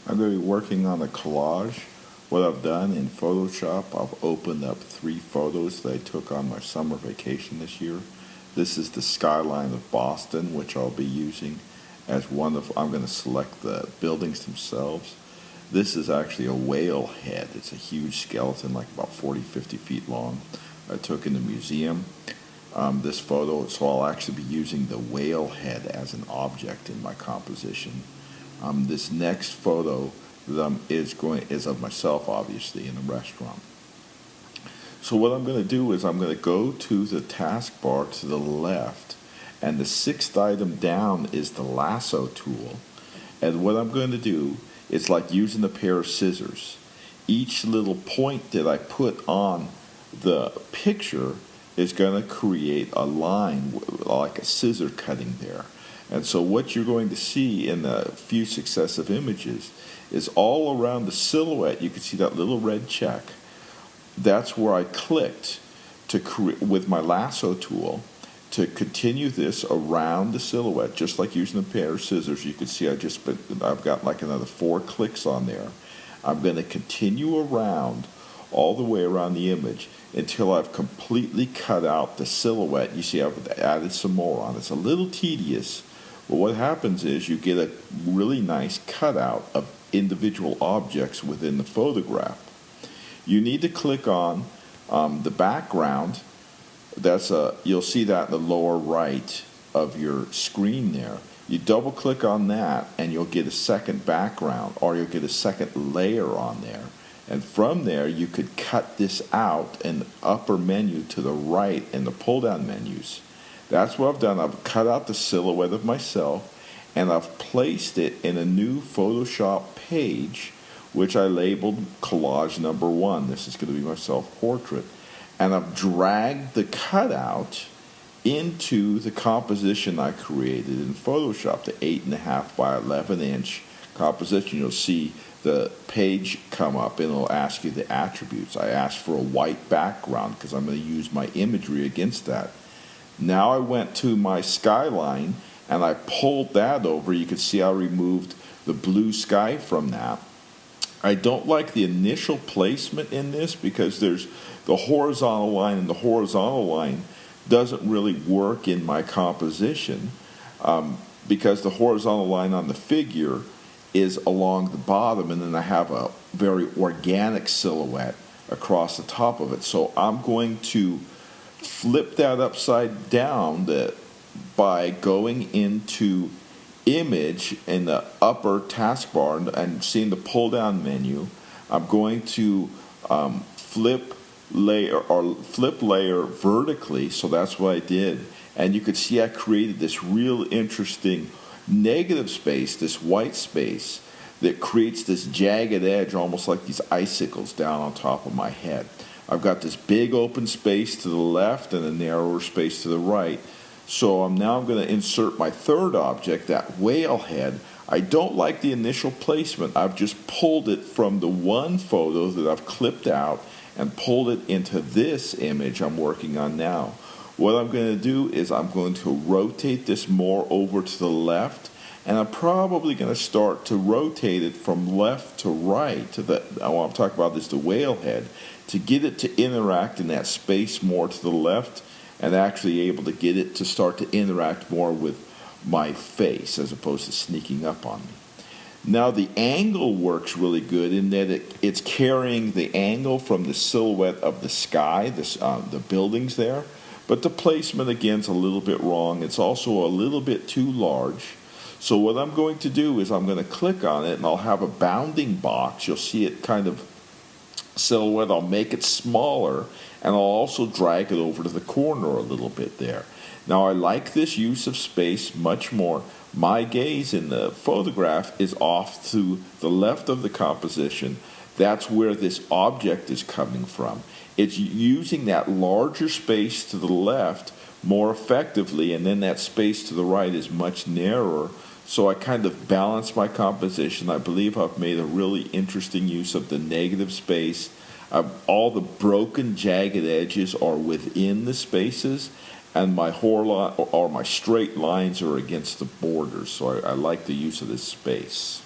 I'm going to be working on a collage. What I've done in Photoshop, I've opened up 3 photos that I took on my summer vacation this year. This is the skyline of Boston, which I'll be using as one of, I'm going to select the buildings themselves. This is actually a whale head. It's a huge skeleton, like about 40-50 feet long. I took in the museum. This photo, so I'll actually be using the whale head as an object in my composition. This next photo is of myself, obviously, in a restaurant. So what I'm going to do is I'm going to go to the taskbar to the left, and the 6th item down is the lasso tool. And what I'm going to do is like using a pair of scissors. Each little point that I put on the picture is going to create a line like a scissor cutting there. And so what you're going to see in a few successive images is all around the silhouette, you can see that little red check. That's where I clicked with my lasso tool to continue this around the silhouette, just like using a pair of scissors. You can see I've got like another 4 clicks on there. I'm going to continue around all the way around the image until I've completely cut out the silhouette. You see I've added some more on. It's a little tedious, but what happens is you get a really nice cutout of individual objects within the photograph. You need to click on the background. You'll see that in the lower right of your screen there. You double click on that and you'll get a second background, or you'll get a second layer on there. And from there you could cut this out in the upper menu to the right in the pull down menus. That's what I've done. I've cut out the silhouette of myself and I've placed it in a new Photoshop page, which I labeled Collage Number 1. This is going to be my self-portrait. And I've dragged the cutout into the composition I created in Photoshop, the 8.5 by 11 inch composition. You'll see the page come up and it'll ask you the attributes. I asked for a white background because I'm going to use my imagery against that. Now I went to my skyline and I pulled that over. You can see I removed the blue sky from that. I don't like the initial placement in this because there's the horizontal line, and the horizontal line doesn't really work in my composition because the horizontal line on the figure is along the bottom, and then I have a very organic silhouette across the top of it. So I'm going to flip that upside down by going into Image in the upper taskbar and seeing the pull down menu. I'm going to flip layer vertically, so that's what I did. And you could see I created this real interesting negative space, this white space that creates this jagged edge, almost like these icicles down on top of my head. I've got this big open space to the left and a narrower space to the right. So I'm now going to insert my third object, that whale head. I don't like the initial placement. I've just pulled it from the one photo that I've clipped out and pulled it into this image I'm working on now. What I'm going to do is I'm going to rotate this more over to the left, and I'm probably going to start to rotate it from left to right. What I'm talking about is the whale head, to get it to interact in that space more to the left, and actually able to get it to start to interact more with my face as opposed to sneaking up on me. Now the angle works really good in that it's carrying the angle from the silhouette of the sky, the buildings there, but the placement again is a little bit wrong. It's also a little bit too large. So what I'm going to do is I'm going to click on it and I'll have a bounding box. You'll see it kind of silhouette. I'll make it smaller and I'll also drag it over to the corner a little bit there. Now I like this use of space much more. My gaze in the photograph is off to the left of the composition. That's where this object is coming from. It's using that larger space to the left more effectively, and then that space to the right is much narrower. So I kind of balance my composition. I believe I've made a really interesting use of the negative space. All the broken jagged edges are within the spaces, and my my straight lines are against the borders. So I like the use of this space.